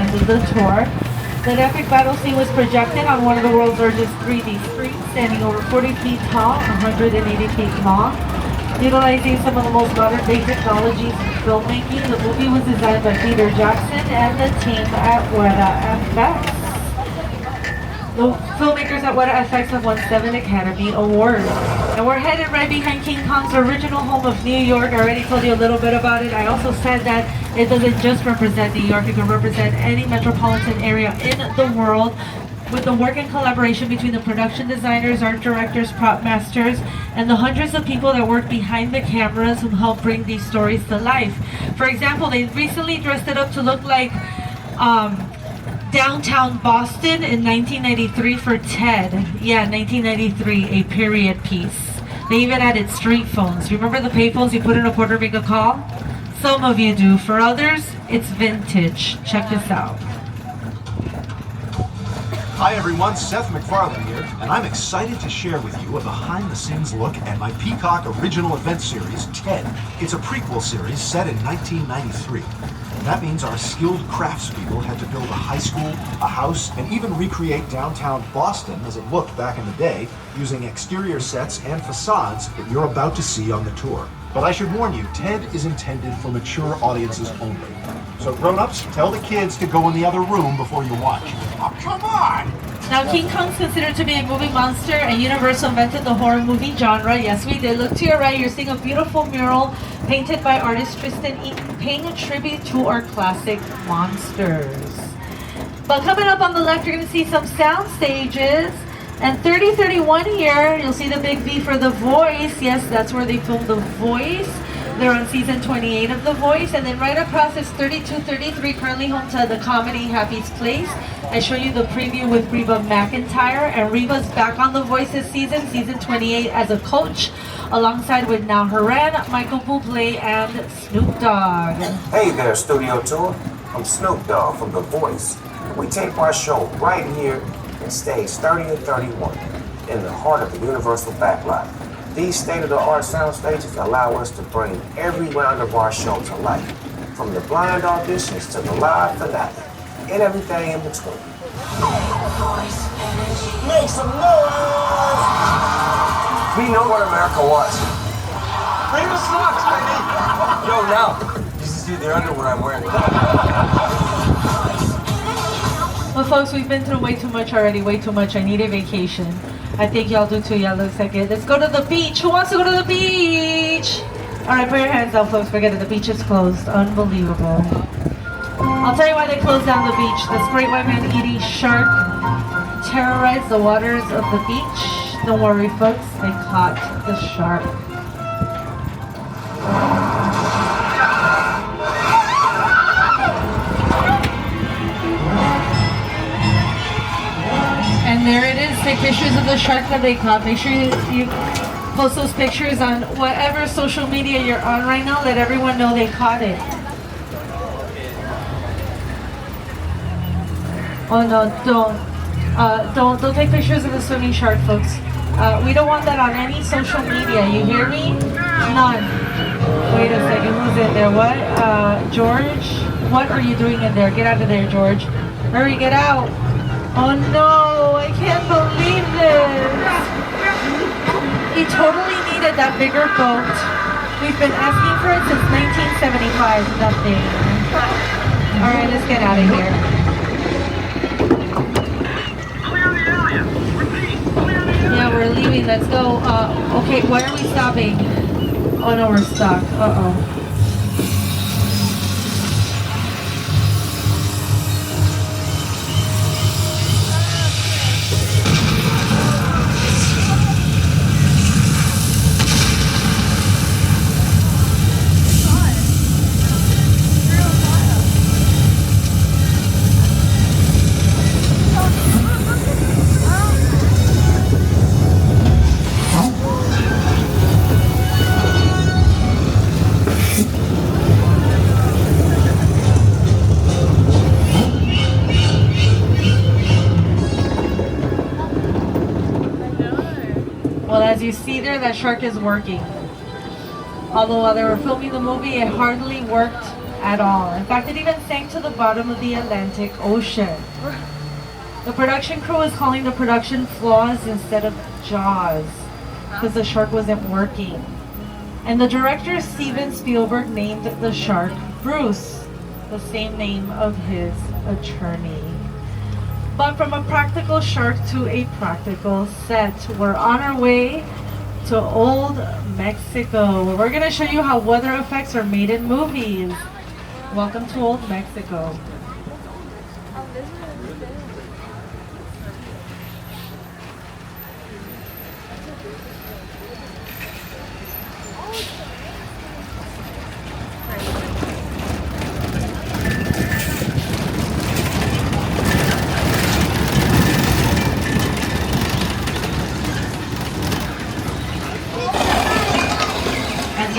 end of the tour. The epic battle scene was projected on one of the world's largest 3D screens, standing over 40 feet tall, 180 feet long. Utilizing some of the most modern-day technologies in filmmaking, the movie was designed by Peter Jackson and the team at Weta FX. The filmmakers at Weta FX have won 7 Academy Awards. And we're headed right behind King Kong's original home of New York. I already told you a little bit about it. I also said that it doesn't just represent New York, it can represent any metropolitan area in the world, with the work and collaboration between the production designers, art directors, prop masters, and the hundreds of people that work behind the cameras who help bring these stories to life. For example, they recently dressed it up to look like downtown Boston in 1993 for Ted. Yeah, 1993, a period piece. They even added street phones. Remember the payphones you put in a quarter to make a call? Some of you do. For others, it's vintage. Check this out. Hi everyone, Seth MacFarlane here, and I'm excited to share with you a behind-the-scenes look at my Peacock original event series, TED. It's a prequel series set in 1993. That means our skilled craftspeople had to build a high school, a house, and even recreate downtown Boston as it looked back in the day, using exterior sets and facades that you're about to see on the tour. But I should warn you, TED is intended for mature audiences only. So grown-ups, tell the kids to go in the other room before you watch. Oh, come on! Now, King Kong's considered to be a movie monster, and Universal invented the horror movie genre. Yes, we did. Look to your right, you're seeing a beautiful mural painted by artist Tristan Eaton, paying a tribute to our classic monsters. But coming up on the left, you're going to see some sound stages. And 3031 here, you'll see the big V for The Voice. Yes, that's where they filmed The Voice. They're on season 28 of The Voice. And then right across is 3233, currently home to the comedy Happy's Place. I show you the preview with Reba McEntire. And Reba's back on The Voice this season 28 as a coach, alongside with Now Haran, Michael Bublé, and Snoop Dogg. Hey there, Studio Tour. I'm Snoop Dogg from The Voice. We tape our show right here in stage 30 and 31 in the heart of the Universal Backlot. These state-of-the-art sound stages allow us to bring every round of our show to life, from the blind auditions to the live finale, and everything in between. Make some noise! We know what America wants. Bring the socks, baby! Yo, now, you see the underwear I'm wearing. Well, folks, we've been through way too much already, way too much. I need a vacation. I think y'all do too. Y'all looks like it. Let's go to the beach. Who wants to go to the beach? All right, put your hands out, folks. Forget it. The beach is closed. Unbelievable. I'll tell you why they closed down the beach. This great white man-eating shark terrorized the waters of the beach. Don't worry, folks. They caught the shark. And there it is. Take pictures of the shark that they caught. Make sure you post those pictures on whatever social media you're on right now. Let everyone know they caught it. Oh no, don't take pictures of the swimming shark, folks. We don't want that on any social media. You hear me? None. Wait a second. Who's in there? What? George? What are you doing in there? Get out of there, George. Hurry, get out. Oh no, I can't believe this. He totally needed that bigger boat. We've been asking for it since 1975, nothing. All right, let's get out of here. Clear the area. Repeat, clear the area. Yeah, we're leaving, let's go. Okay, why are we stopping? Oh no, we're stuck, uh-oh. Well, as you see there, that shark is working. Although while they were filming the movie, it hardly worked at all. In fact, it even sank to the bottom of the Atlantic Ocean. The production crew was calling the production flaws instead of Jaws because the shark wasn't working. And the director Steven Spielberg named the shark Bruce, the same name of his attorney. But from a practical shark to a practical set, we're on our way to Old Mexico, where we're going to show you how weather effects are made in movies. Welcome to Old Mexico.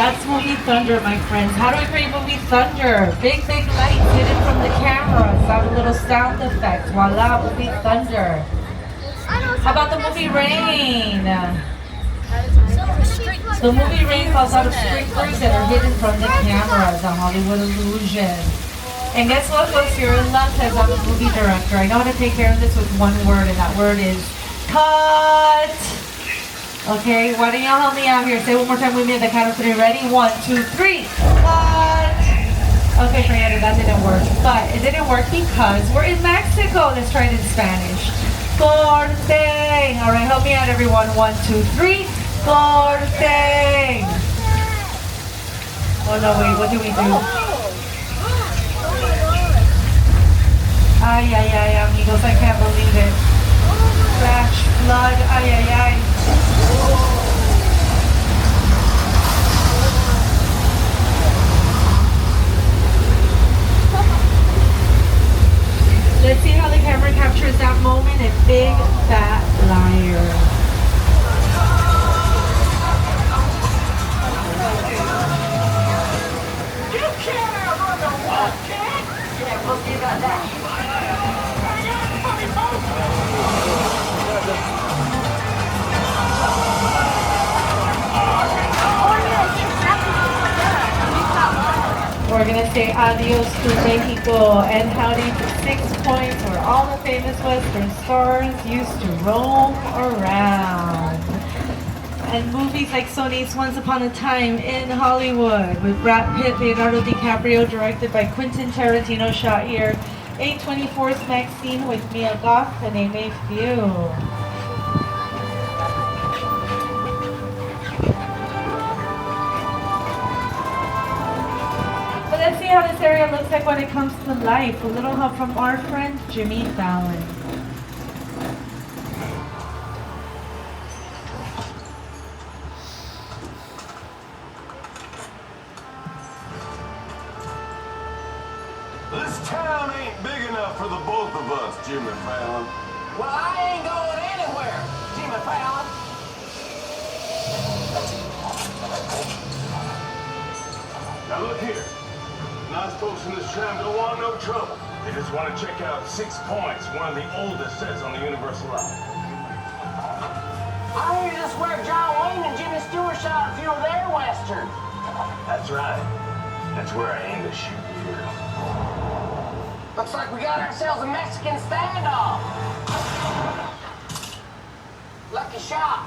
That's movie thunder, my friends. How do I create movie thunder? Big, big lights hidden from the cameras. Have a little sound effect. Voila, movie thunder. How about the movie Rain? The movie Rain falls out of sprinklers that are hidden from the cameras. A Hollywood illusion. And guess what, folks? You're in luck because I'm a movie director. I know how to take care of this with one word, and that word is cut. Okay, why don't y'all help me out here? Say one more time with me at the count of 3. Ready? 1, 2, 3. Cut! Okay, Fernanda, that didn't work. But it didn't work because we're in Mexico. Let's try it in Spanish. Corte! Alright, help me out, everyone. 1, 2, 3. Corte! Oh no, wait, what do we do? Ay, ay, ay, amigos, I can't believe it. Flash flood, ay, ay, ay. Let's see how the camera captures that moment. A big fat liar. You can't run the walk, kid! Yeah, we'll see about that. We're gonna say adios to Mexico and howdy to 6 Points, where all the famous Western stars used to roam around. And movies like Sony's Once Upon a Time in Hollywood with Brad Pitt, Leonardo DiCaprio, directed by Quentin Tarantino, shot here. A24's Maxine with Mia Goth, to name a few. Let's see how this area looks like when it comes to life. A little help from our friend Jimmy Fallon. This town ain't big enough for the both of us, Jimmy Fallon. Well, I ain't going anywhere, Jimmy Fallon. Now look here. Nice folks in this town don't want no trouble. They just want to check out 6 Points, one of the oldest sets on the Universal Line. I hear this where John Wayne and Jimmy Stewart shot a few of their westerns. That's right. That's where I aim to shoot here. Looks like we got ourselves a Mexican standoff. Lucky shot.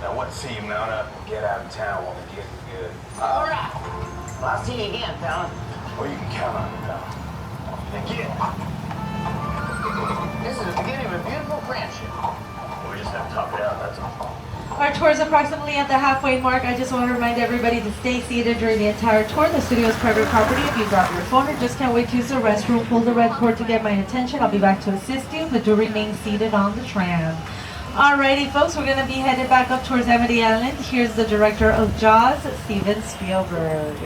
Now what say you mount up and get out of town while they're getting good? All right. Well, I'll see you again, fella. Or you can count on it, pal. Now get. This is the beginning of a beautiful friendship. We just have to talk it out, that's all. Our tour is approximately at the halfway mark. I just want to remind everybody to stay seated during the entire tour. The studio is private property. If you drop your phone or just can't wait to use the restroom, pull the red cord to get my attention. I'll be back to assist you, but do remain seated on the tram. Alrighty, folks, we're going to be headed back up towards Amity Island. Here's the director of Jaws, Steven Spielberg.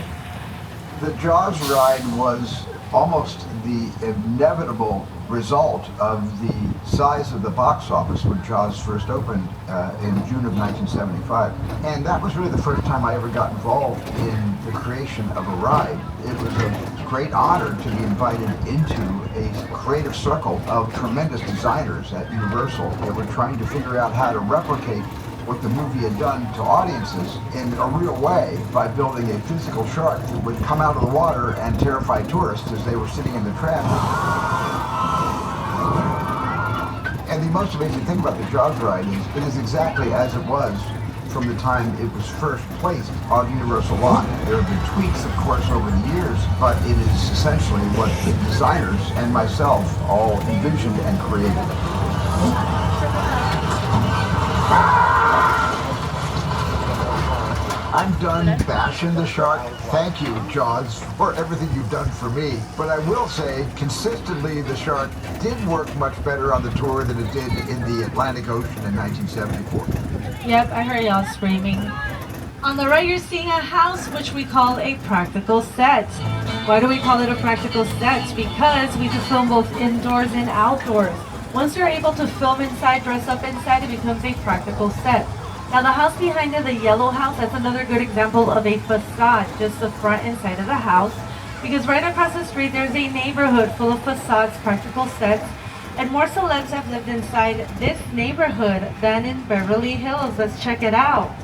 The Jaws ride was almost the inevitable result of the size of the box office when Jaws first opened in June of 1975. And that was really the first time I ever got involved in the creation of a ride. It was a great honor to be invited into a creative circle of tremendous designers at Universal that were trying to figure out how to replicate what the movie had done to audiences in a real way by building a physical shark that would come out of the water and terrify tourists as they were sitting in the tram. And the most amazing thing about the Jaws ride is it is exactly as it was from the time it was first placed on Universal Lot. There have been tweaks, of course, over the years, but it is essentially what the designers and myself all envisioned and created. I'm done bashing the shark. Thank you, Jaws, for everything you've done for me. But I will say, consistently, the shark did work much better on the tour than it did in the Atlantic Ocean in 1974. Yep, I heard y'all screaming. On the right, you're seeing a house which we call a practical set. Why do we call it a practical set? Because we can film both indoors and outdoors. Once you're able to film inside, dress up inside, it becomes a practical set. Now the house behind it, the yellow house, that's another good example of a facade, just the front and side of the house. Because right across the street, there's a neighborhood full of facades, practical sets, and more celebs have lived inside this neighborhood than in Beverly Hills. Let's check it out.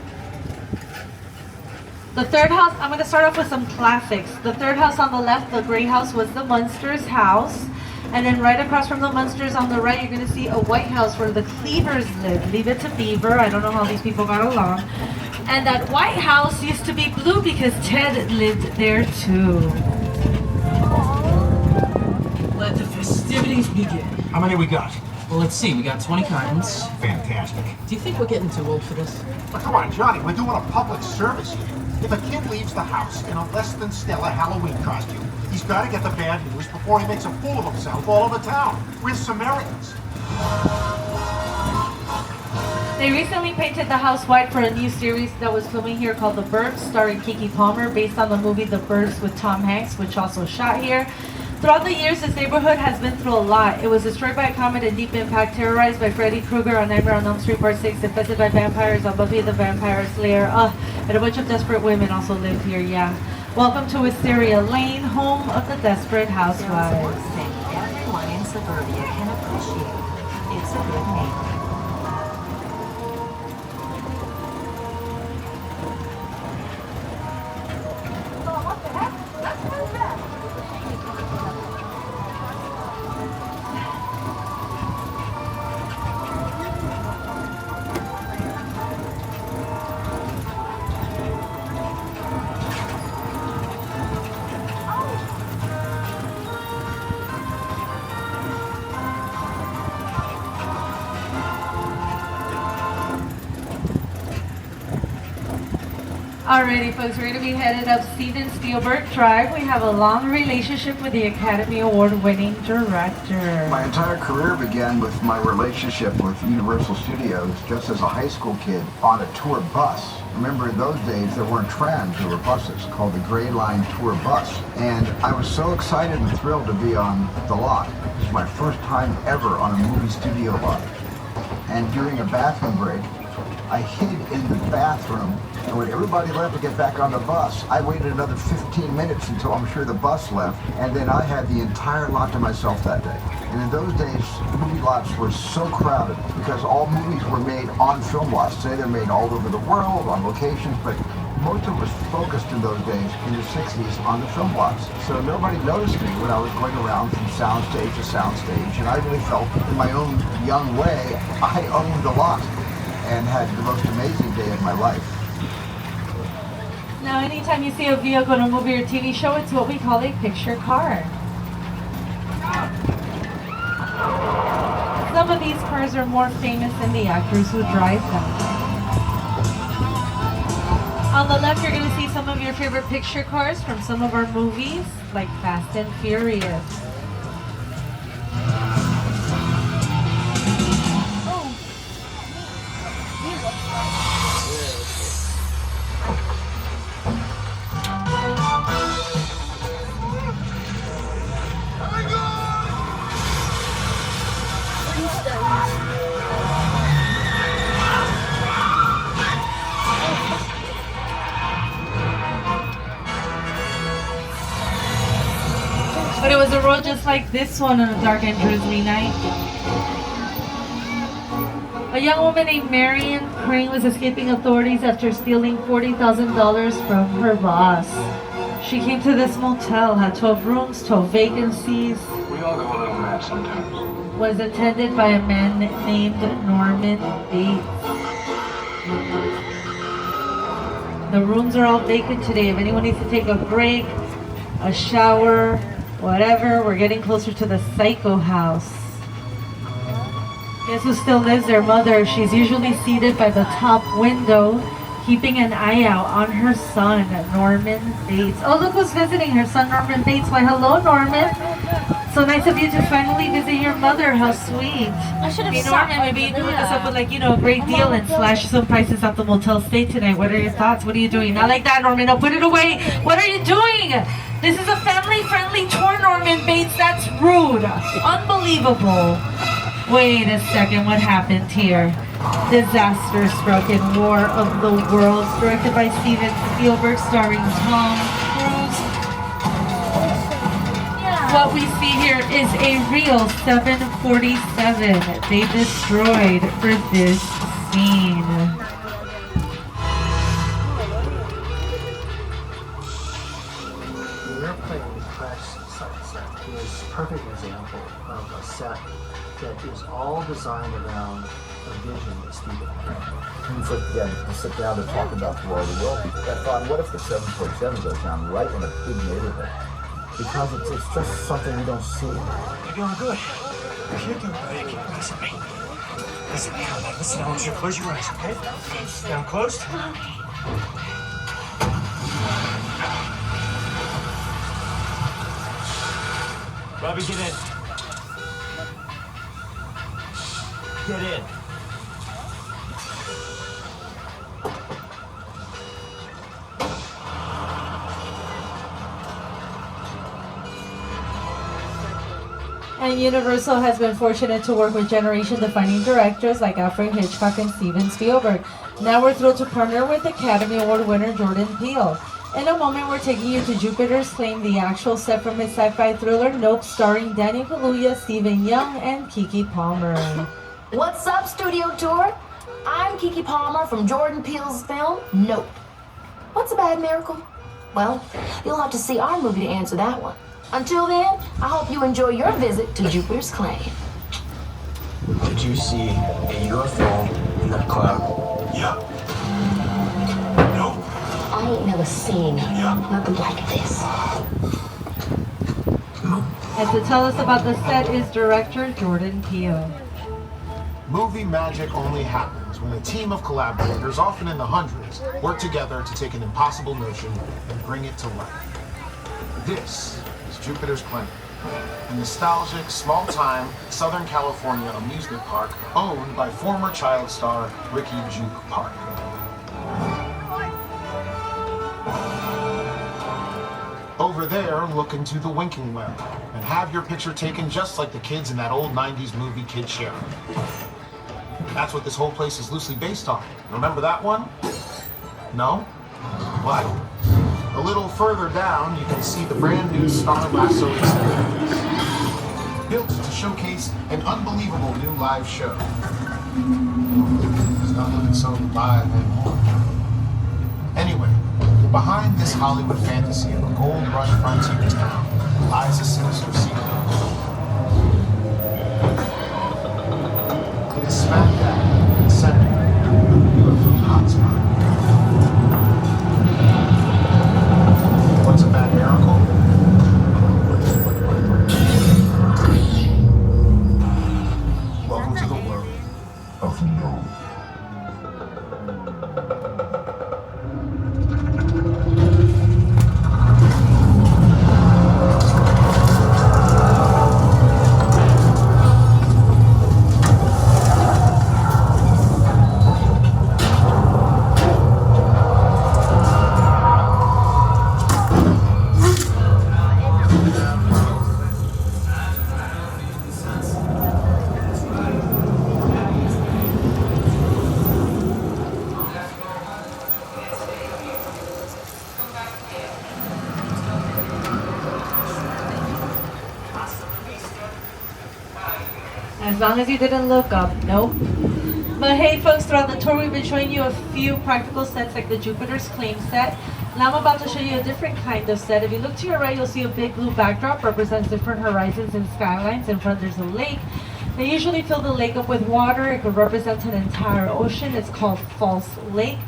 The third house, I'm going to start off with some classics. The third house on the left, the gray house, was the Munsters house. And then right across from the Munsters on the right, you're going to see a white house where the Cleavers lived. Leave it to Beaver. I don't know how these people got along. And that white house used to be blue because Ted lived there too. Let the festivities begin. How many we got? Well, let's see. We got 20 cottons. Fantastic. Do you think we're getting too old for this? Well, come on, Johnny, we're doing a public service here. If a kid leaves the house in a less than stellar Halloween costume, he's got to get the bad news before he makes a fool of himself all over town. We're Samaritans. They recently painted the house white for a new series that was filming here called The Burbs, starring Keke Palmer, based on the movie The Burbs with Tom Hanks, which also shot here. Throughout the years, this neighborhood has been through a lot. It was destroyed by a comet and Deep Impact, terrorized by Freddy Krueger on Nightmare on Elm Street Part 6, infested by vampires on Buffy the Vampire Slayer, and a bunch of desperate women also lived here, yeah. Welcome to Wisteria Lane, home of the Desperate Housewives. Thing everyone in suburbia can appreciate. It's a good name. Alrighty folks, we're going to be headed up Steven Spielberg Drive. We have a long relationship with the Academy Award winning director. My entire career began with my relationship with Universal Studios just as a high school kid on a tour bus. Remember, in those days, there weren't trams, there were buses called the Gray Line Tour Bus. And I was so excited and thrilled to be on the lot. This was my first time ever on a movie studio lot. And during a bathroom break, I hid in the bathroom, and when everybody left to get back on the bus, I waited another 15 minutes until I'm sure the bus left, and then I had the entire lot to myself that day. And in those days, movie lots were so crowded because all movies were made on film lots. Today they're made all over the world, on locations, but most of it was focused in those days, in the 60s, on the film lots. So nobody noticed me when I was going around from soundstage to soundstage, and I really felt, in my own young way, I owned the lot and had the most amazing day of my life. Now, anytime you see a vehicle in a movie or TV show, it's what we call a picture car. Some of these cars are more famous than the actors who drive them. On the left, you're going to see some of your favorite picture cars from some of our movies, like Fast and Furious. But it was a road just like this one on a dark and drizzly night. A young woman named Marion Crane was escaping authorities after stealing $40,000 from her boss. She came to this motel, had 12 rooms, 12 vacancies, We all go a little mad sometimes. was attended by a man named Norman Bates. The rooms are all vacant today. If anyone needs to take a break, a shower, whatever, we're getting closer to the Psycho House. Guess who still lives there? Mother. She's usually seated by the top window, keeping an eye out on her son, Norman Bates. Oh, look who's visiting, her son, Norman Bates. Why, hello, Norman. So nice of you to finally visit your mother. How sweet. I should have Hey, stopped Norman, maybe you can hook us up with, a great deal and Mom, slash some prices at the Motel Stay tonight. What are your thoughts? What are you doing? Not like that, Norman. No, put it away. What are you doing? This is a family-friendly tour, Norman Bates. That's rude. Unbelievable. Wait a second. What happened here? Disaster struck in War of the Worlds, directed by Steven Spielberg, starring Tom Cruise. What we see here is a real 747 they destroyed for this scene. The airplane crash set is a perfect example of a set that is all designed around a vision that Stephen had. And so, yeah, to sit down to talk about the War of the World, I thought, what if the 747 goes down right in a big neighborhood? Because it's just something you don't see. You're doing good. You're doing good. Keep listen to me. Listen, listen, I want you to close your eyes, okay? Down closed. Robbie, get in. Get in. And Universal has been fortunate to work with generation-defining directors like Alfred Hitchcock and Steven Spielberg. Now we're thrilled to partner with Academy Award winner Jordan Peele. In a moment, we're taking you to Jupiter's Claim, the actual set from his sci-fi thriller Nope, starring Danny Kaluuya, Stephen Young, and Keke Palmer. What's up, Studio Tour? I'm Keke Palmer from Jordan Peele's film, Nope. What's a bad miracle? Well, you'll have to see our movie to answer that one. Until then, I hope you enjoy your visit to Jupiter's Claim. Did you see a UFO in that cloud? Yeah. No. I ain't never seen nothing like this. And to tell us about the set is director Jordan Peele. Movie magic only happens when a team of collaborators, often in the hundreds, work together to take an impossible notion and bring it to life. This is Jupiter's Claim, a nostalgic, small-time Southern California amusement park owned by former child star Ricky Juke Park. Over there, look into the winking well and have your picture taken just like the kids in that old 90s movie Kid Sheriff. That's what this whole place is loosely based on. Remember that one? No? What? A little further down, you can see the brand new Star Lasso exhibit, built to showcase an unbelievable new live show. It's not looking so live anymore. Anyway, behind this Hollywood fantasy of a gold rush frontier town lies a sinister secret. It is smack dab in the center of the UFO hotspot. What's a bad miracle? Welcome to the world of no. As long as you didn't look up, nope. But hey folks, throughout the tour we've been showing you a few practical sets like the Jupiter's Claim set. Now I'm about to show you a different kind of set. If you look to your right, you'll see a big blue backdrop, represents different horizons and skylines. In front there's a lake. They usually fill the lake up with water. It could represent an entire ocean. It's called False Lake.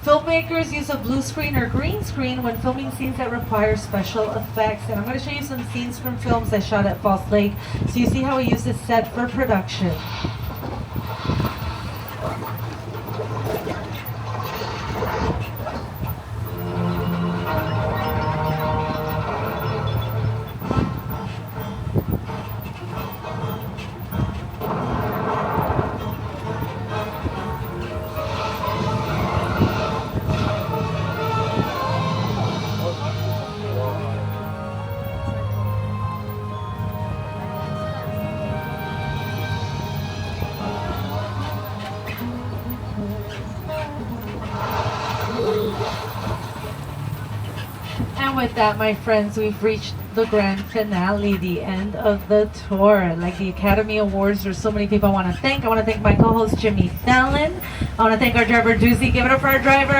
Filmmakers use a blue screen or green screen when filming scenes that require special effects. And I'm going to show you some scenes from films I shot at False Lake so you see how we use this set for production. And with that, my friends, we've reached the grand finale, the end of the tour. Like the Academy Awards, there's so many people I want to thank. I want to thank my co-host Jimmy Fallon. I want to thank our driver Doozy. Give it up for our driver.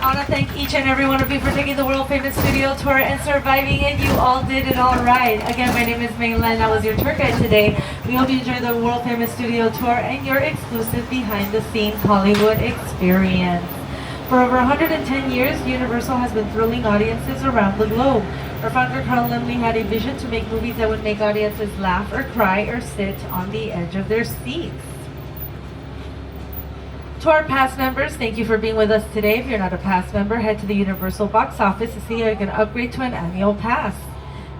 I want to thank each and every one of you for taking the world famous studio tour and surviving it. You all did it all right. Again, my name is Maylen. I was your tour guide today. We hope you enjoyed the world famous studio tour and your exclusive behind the scenes Hollywood experience. For over 110 years, Universal has been thrilling audiences around the globe. Our founder, Carl Laemmle, had a vision to make movies that would make audiences laugh or cry or sit on the edge of their seats. To our past members, thank you for being with us today. If you're not a past member, head to the Universal box office to see how you can upgrade to an annual pass.